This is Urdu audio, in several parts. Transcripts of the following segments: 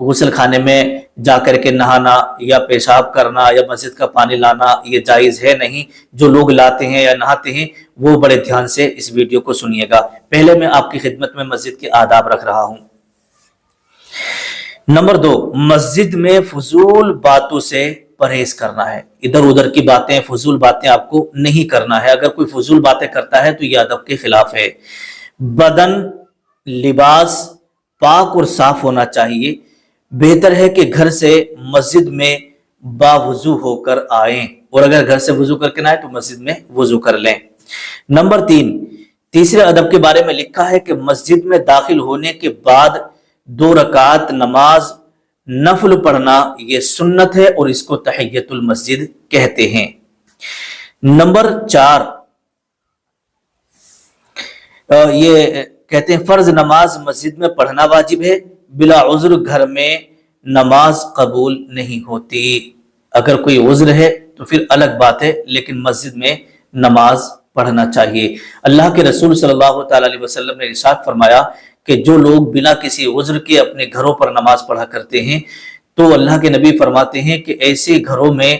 غسل خانے میں جا کر کے نہانا یا پیشاب کرنا یا مسجد کا پانی لانا یہ جائز ہے نہیں۔ جو لوگ لاتے ہیں یا نہاتے ہیں وہ بڑے دھیان سے اس ویڈیو کو سنیے گا۔ پہلے میں آپ کی خدمت میں مسجد کے آداب رکھ رہا ہوں۔ نمبر 2، مسجد میں فضول باتوں سے پرہیز کرنا ہے۔ ادھر ادھر کی باتیں، فضول باتیں آپ کو نہیں کرنا ہے۔ اگر کوئی فضول باتیں کرتا ہے تو یہ ادب کے خلاف ہے۔ بدن، لباس پاک اور صاف ہونا چاہیے۔ بہتر ہے کہ گھر سے مسجد میں باوضو ہو کر آئیں، اور اگر گھر سے وضو کر کے نہ آئے تو مسجد میں وضو کر لیں۔ نمبر 3، تیسرے ادب کے بارے میں لکھا ہے کہ مسجد میں داخل ہونے کے بعد 2 رکعت نماز نفل پڑھنا یہ سنت ہے، اور اس کو تحیۃ المسجد کہتے ہیں۔ نمبر 4، یہ کہتے ہیں فرض نماز مسجد میں پڑھنا واجب ہے، بلا عذر گھر میں نماز قبول نہیں ہوتی۔ اگر کوئی عذر ہے تو پھر الگ بات ہے، لیکن مسجد میں نماز پڑھنا چاہیے۔ اللہ کے رسول صلی اللہ تعالی علیہ وسلم نے ارشاد فرمایا کہ جو لوگ بنا کسی عذر کے اپنے گھروں پر نماز پڑھا کرتے ہیں تو اللہ کے نبی فرماتے ہیں کہ ایسے گھروں میں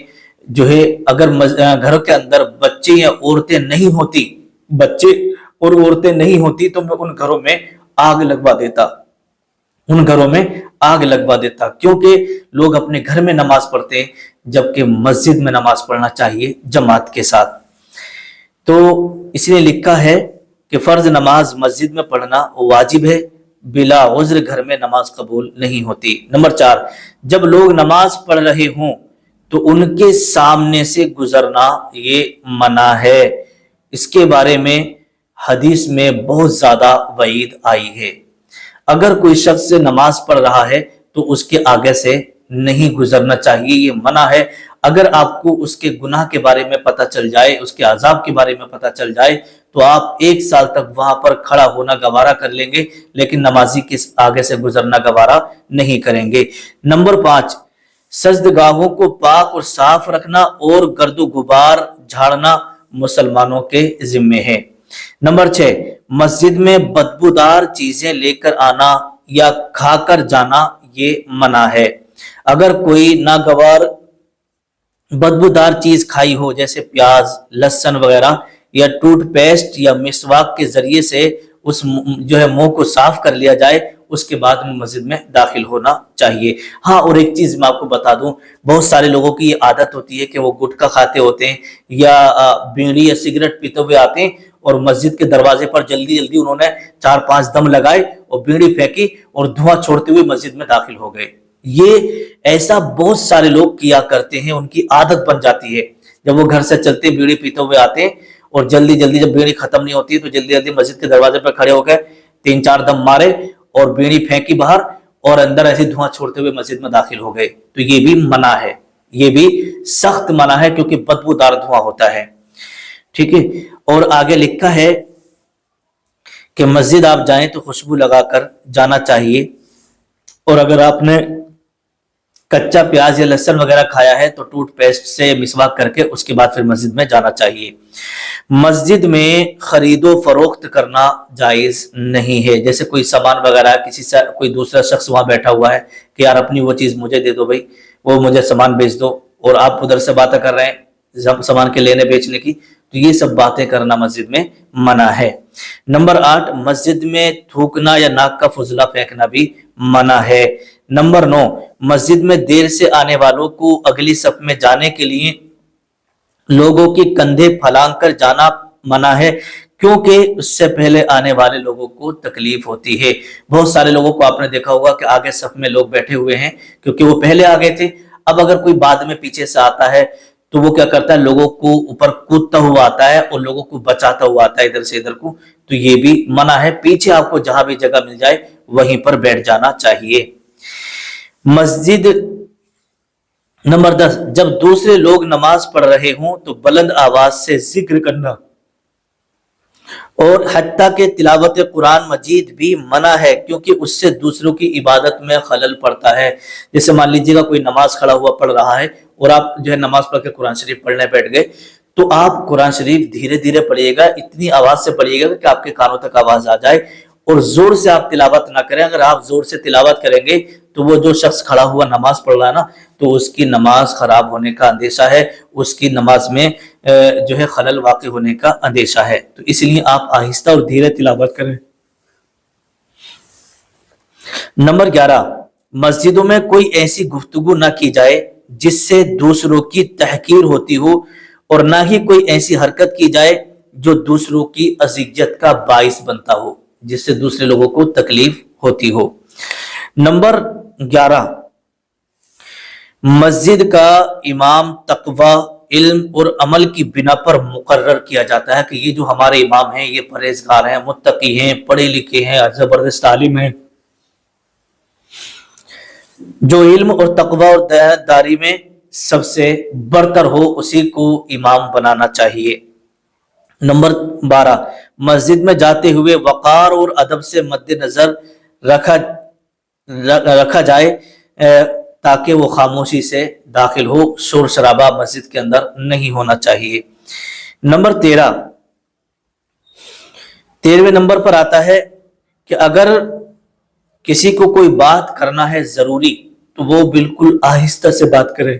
جو ہے اگر گھر کے اندر بچے یا عورتیں نہیں ہوتی، بچے اور عورتیں نہیں ہوتی تو میں ان گھروں میں آگ لگوا دیتا، ان گھروں میں آگ لگوا دیتا، کیونکہ لوگ اپنے گھر میں نماز پڑھتے ہیں جبکہ مسجد میں نماز پڑھنا چاہیے جماعت کے ساتھ۔ تو اس نے لکھا ہے کہ فرض نماز مسجد میں پڑھنا واجب ہے، بلا عذر گھر میں نماز قبول نہیں ہوتی۔ نمبر 4، جب لوگ نماز پڑھ رہے ہوں تو ان کے سامنے سے گزرنا یہ منع ہے۔ اس کے بارے میں حدیث میں بہت زیادہ وعید آئی ہے۔ اگر کوئی شخص نماز پڑھ رہا ہے تو اس کے آگے سے نہیں گزرنا چاہیے، یہ منع ہے۔ اگر آپ کو اس کے گناہ کے بارے میں پتہ چل جائے، اس کے عذاب کے بارے میں پتہ چل جائے تو آپ 1 سال تک وہاں پر کھڑا ہونا گوارا کر لیں گے، لیکن نمازی کے آگے سے گزرنا گوارا نہیں کریں گے۔ نمبر 5، سجدگاہوں کو پاک اور صاف رکھنا اور گرد و غبار جھاڑنا مسلمانوں کے ذمے ہے۔ نمبر 6، مسجد میں بدبودار چیزیں لے کر آنا یا کھا کر جانا یہ منع ہے۔ اگر کوئی ناگوار بدبودار چیز کھائی ہو جیسے پیاز، لہسن وغیرہ، یا ٹوتھ پیسٹ یا مسواک کے ذریعے سے اس جو ہے منہ کو صاف کر لیا جائے، اس کے بعد مسجد میں داخل ہونا چاہیے۔ ہاں، اور ایک چیز میں آپ کو بتا دوں، بہت سارے لوگوں کی یہ عادت ہوتی ہے کہ وہ گٹکا کھاتے ہوتے ہیں یا بیڑی یا سگریٹ پیتے ہوئے آتے ہیں، اور مسجد کے دروازے پر جلدی جلدی انہوں نے 4-5 دم لگائے اور بیڑی پھینکی اور دھواں چھوڑتے ہوئے مسجد میں داخل ہو گئے۔ یہ ایسا بہت سارے لوگ کیا کرتے ہیں، ان کی عادت بن جاتی ہے۔ جب وہ گھر سے چلتے بیڑی پیتے ہوئے آتے ہیں اور جلدی جلدی جب بیڑی ختم نہیں ہوتی ہے تو جلدی جلدی مسجد کے دروازے پر کھڑے ہو گئے، 3-4 دم مارے اور بیڑی پھینکی باہر اور اندر ایسے دھواں چھوڑتے ہوئے مسجد میں داخل ہو گئے، تو یہ بھی منع ہے، یہ بھی سخت منع ہے، کیونکہ بدبودار دھواں ہوتا ہے۔ ٹھیک ہے، اور آگے لکھا ہے کہ مسجد آپ جائیں تو خوشبو لگا کر جانا چاہیے، اور اگر آپ نے کچا پیاز یا لہسن وغیرہ کھایا ہے تو ٹوتھ پیسٹ سے مسواک کر کے اس کے بعد پھر مسجد میں جانا چاہیے۔ مسجد میں خرید و فروخت کرنا جائز نہیں ہے، جیسے کوئی سامان وغیرہ کسی سے کوئی دوسرا شخص وہاں بیٹھا ہوا ہے کہ یار اپنی وہ چیز مجھے دے دو بھائی، وہ مجھے سامان بیچ دو، اور آپ ادھر سے باتیں کر رہے ہیں سامان کے لینے بیچنے کی، تو یہ سب باتیں کرنا مسجد میں منع ہے۔ نمبر 8، مسجد میں تھوکنا یا ناک کا فضلہ پھینکنا بھی منع ہے۔ نمبر 9، مسجد میں دیر سے آنے والوں کو اگلی صف میں جانے کے لیے لوگوں کے کندھے پھلانگ کر جانا منع ہے، کیونکہ اس سے پہلے آنے والے لوگوں کو تکلیف ہوتی ہے۔ بہت سارے لوگوں کو آپ نے دیکھا ہوگا کہ آگے صف میں لوگ بیٹھے ہوئے ہیں کیونکہ وہ پہلے آگے تھے، اب اگر کوئی بعد میں پیچھے سے آتا ہے تو وہ کیا کرتا ہے، لوگوں کو اوپر کودتا ہوا آتا ہے اور لوگوں کو بچاتا ہوا آتا ہے ادھر سے ادھر کو، تو یہ بھی منع ہے۔ پیچھے آپ کو جہاں بھی جگہ مل جائے وہیں پر بیٹھ جانا چاہیے۔ مسجد نمبر 10، جب دوسرے لوگ نماز پڑھ رہے ہوں تو بلند آواز سے ذکر کرنا اور حتیٰ کہ تلاوت قرآن مجید بھی منع ہے، کیونکہ اس سے دوسروں کی عبادت میں خلل پڑتا ہے۔ جیسے مان لیجیے گا کوئی نماز کھڑا ہوا پڑھ رہا ہے اور آپ جو ہے نماز پڑھ کے قرآن شریف پڑھنے بیٹھ گئے، تو آپ قرآن شریف دھیرے دھیرے پڑھیے گا، اتنی آواز سے پڑھیے گا کہ آپ کے کانوں تک آواز آ جائے، اور زور سے آپ تلاوت نہ کریں۔ اگر آپ زور سے تلاوت کریں گے تو وہ جو شخص کھڑا ہوا نماز پڑھ رہا ہے نا تو اس کی نماز خراب ہونے کا اندیشہ ہے، اس کی نماز میں جو ہے خلل واقع ہونے کا اندیشہ ہے۔ تو اس لیے آپ آہستہ اور دھیرے تلاوت کریں۔ نمبر 11، مسجدوں میں کوئی ایسی گفتگو نہ کی جائے جس سے دوسروں کی تحقیر ہوتی ہو، اور نہ ہی کوئی ایسی حرکت کی جائے جو دوسروں کی اذیت کا باعث بنتا ہو، جس سے دوسرے لوگوں کو تکلیف ہوتی ہو۔ نمبر 11، مسجد کا امام تقوی، علم اور عمل کی بنا پر مقرر کیا جاتا ہے کہ یہ جو ہمارے امام ہیں یہ پرہیزگار ہیں، متقی ہیں، پڑھے لکھے ہیں، زبردست عالم ہیں، جو علم اور تقوی اور دیانتداری میں سب سے برتر ہو اسی کو امام بنانا چاہیے۔ نمبر 12، مسجد میں جاتے ہوئے وقار اور ادب سے مد نظر رکھا جائے تاکہ وہ خاموشی سے داخل ہو، شور شرابہ مسجد کے اندر نہیں ہونا چاہیے۔ نمبر 13ویں نمبر پر آتا ہے کہ اگر کسی کو کوئی بات کرنا ہے ضروری تو وہ بالکل آہستہ سے بات کرے۔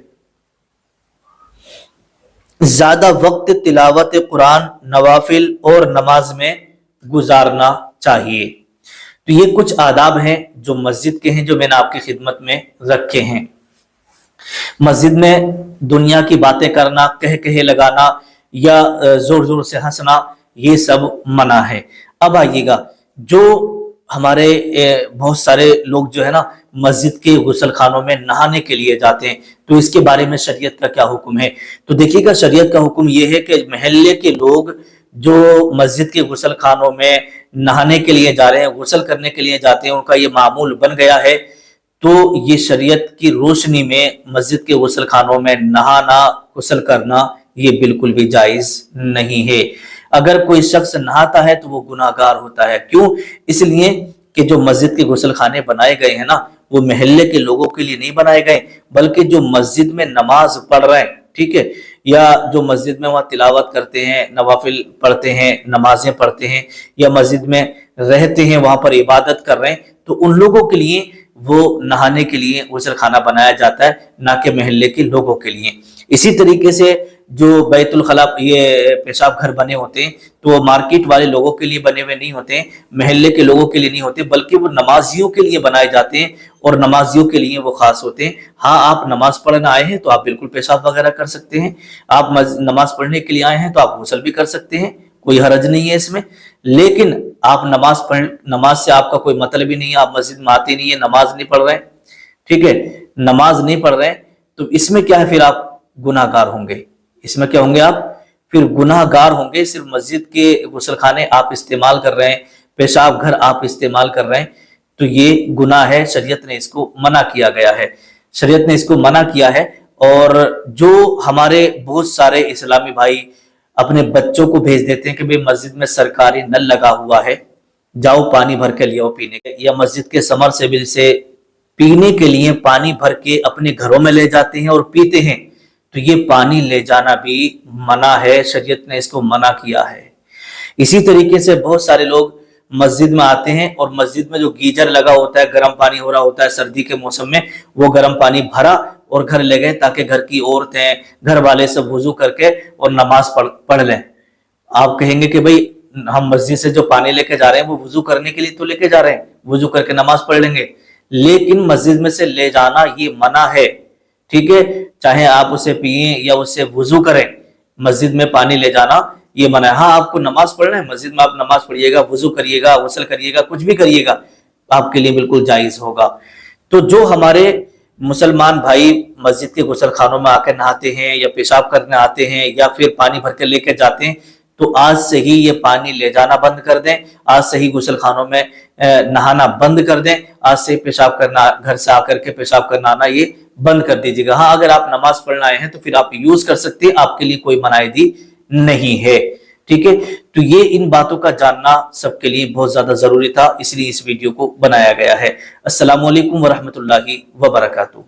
زیادہ وقت تلاوت قرآن، نوافل اور نماز میں گزارنا چاہیے۔ تو یہ کچھ آداب ہیں جو مسجد کے ہیں، جو میں نے آپ کی خدمت میں رکھے ہیں۔ مسجد میں دنیا کی باتیں کرنا، کہے لگانا یا زور زور سے ہنسنا، یہ سب منع ہے۔ اب آئیے گا، جو ہمارے بہت سارے لوگ جو ہے نا مسجد کے غسل خانوں میں نہانے کے لیے جاتے ہیں، تو اس کے بارے میں شریعت کا کیا حکم ہے؟ تو دیکھیے گا، شریعت کا حکم یہ ہے کہ محلے کے لوگ جو مسجد کے غسل خانوں میں نہانے کے لیے جا رہے ہیں، غسل کرنے کے لیے جاتے ہیں، ان کا یہ معمول بن گیا ہے، تو یہ شریعت کی روشنی میں مسجد کے غسل خانوں میں نہانا، غسل کرنا یہ بالکل بھی جائز نہیں ہے۔ اگر کوئی شخص نہاتا ہے تو وہ گناہگار ہوتا ہے۔ کیوں؟ اس لیے کہ جو مسجد کے غسل خانے بنائے گئے ہیں نا وہ محلے کے لوگوں کے لیے نہیں بنائے گئے، بلکہ جو مسجد میں نماز پڑھ رہے ہیں، ٹھیک ہے، یا جو مسجد میں وہاں تلاوت کرتے ہیں، نوافل پڑھتے ہیں، نمازیں پڑھتے ہیں، یا مسجد میں رہتے ہیں، وہاں پر عبادت کر رہے ہیں، تو ان لوگوں کے لیے وہ نہانے کے لیے غسل خانہ بنایا جاتا ہے، نہ کہ محلے کے لوگوں کے لیے۔ اسی طریقے سے جو بیت الخلاء، یہ پیشاب گھر بنے ہوتے ہیں تو وہ مارکیٹ والے لوگوں کے لیے بنے ہوئے نہیں ہوتے ہیں، محلے کے لوگوں کے لیے نہیں ہوتے، بلکہ وہ نمازیوں کے لیے بنائے جاتے ہیں اور نمازیوں کے لیے وہ خاص ہوتے ہیں۔ ہاں، آپ نماز پڑھنا آئے ہیں تو آپ بالکل پیشاب وغیرہ کر سکتے ہیں، آپ نماز پڑھنے کے لیے آئے ہیں تو آپ غسل بھی کر سکتے ہیں، کوئی حرج نہیں ہے اس میں۔ لیکن آپ نماز سے آپ کا کوئی مطلب ہی نہیں ہے، آپ مسجد میں آتے نہیں ہے، نماز نہیں پڑھ رہے ہیں، ٹھیک ہے، نماز نہیں پڑھ رہے ہیں، تو اس میں کیا ہے؟ پھر آپ گناہ گار ہوں گے۔ اس میں کیا ہوں گے؟ آپ پھر گناہ گار ہوں گے۔ صرف مسجد کے غسل خانے آپ استعمال کر رہے ہیں، پیشاب گھر آپ استعمال کر رہے ہیں، تو یہ گناہ ہے، شریعت نے اس کو منع کیا گیا ہے، شریعت نے اس کو منع کیا ہے۔ اور جو ہمارے بہت سارے اسلامی بھائی اپنے بچوں کو بھیج دیتے ہیں کہ بھئی مسجد میں سرکاری نل لگا ہوا ہے، جاؤ پانی بھر کے لیاؤ پینے کے، یا مسجد کے سمر سیبل سے پینے کے لیے پانی بھر کے اپنے گھروں میں لے جاتے ہیں اور پیتے ہیں، تو یہ پانی لے جانا بھی منع ہے، شریعت نے اس کو منع کیا ہے۔ اسی طریقے سے بہت سارے لوگ مسجد میں آتے ہیں اور مسجد میں جو گیزر لگا ہوتا ہے، گرم پانی ہو رہا ہوتا ہے سردی کے موسم میں، وہ گرم پانی بھرا اور گھر لے گئے تاکہ گھر کی عورتیں، گھر والے سب وضو کر کے اور نماز پڑھ لیں۔ آپ کہیں گے کہ بھئی ہم مسجد سے جو پانی لے کے جا رہے ہیں وہ وضو کرنے کے لیے تو لے کے جا رہے ہیں، وضو کر کے نماز پڑھ لیں گے، لیکن مسجد میں سے لے جانا یہ منع ہے، ٹھیک ہے، چاہے آپ اسے پئیں یا اس سے وضو کریں، مسجد میں پانی لے جانا یہ منع ہے۔ ہاں، آپ کو نماز پڑھنا ہے، مسجد میں آپ نماز پڑھیے گا، وضو کریے گا، غسل کریے گا، کچھ بھی کریے گا، آپ کے لیے بالکل جائز ہوگا۔ تو جو ہمارے مسلمان بھائی مسجد کے غسل خانوں میں آ کے نہاتے ہیں یا پیشاب کرنے آتے ہیں یا پھر پانی بھر کے لے کے جاتے ہیں، تو آج سے ہی یہ پانی لے جانا بند کر دیں، آج سے ہی غسل خانوں میں نہانا بند کر دیں، آج سے پیشاب کرنا، گھر سے آ کر کے پیشاب کرنا آنا یہ بند کر دیجیے گا۔ ہاں، اگر آپ نماز پڑھنا آئے ہیں تو پھر آپ یوز کر سکتے ہیں، آپ کے لیے کوئی منعیدی نہیں ہے، ٹھیک ہے۔ تو یہ ان باتوں کا جاننا سب کے لیے بہت زیادہ ضروری تھا، اس لیے اس ویڈیو کو بنایا گیا ہے۔ السلام علیکم ورحمۃ اللہ وبرکاتہ۔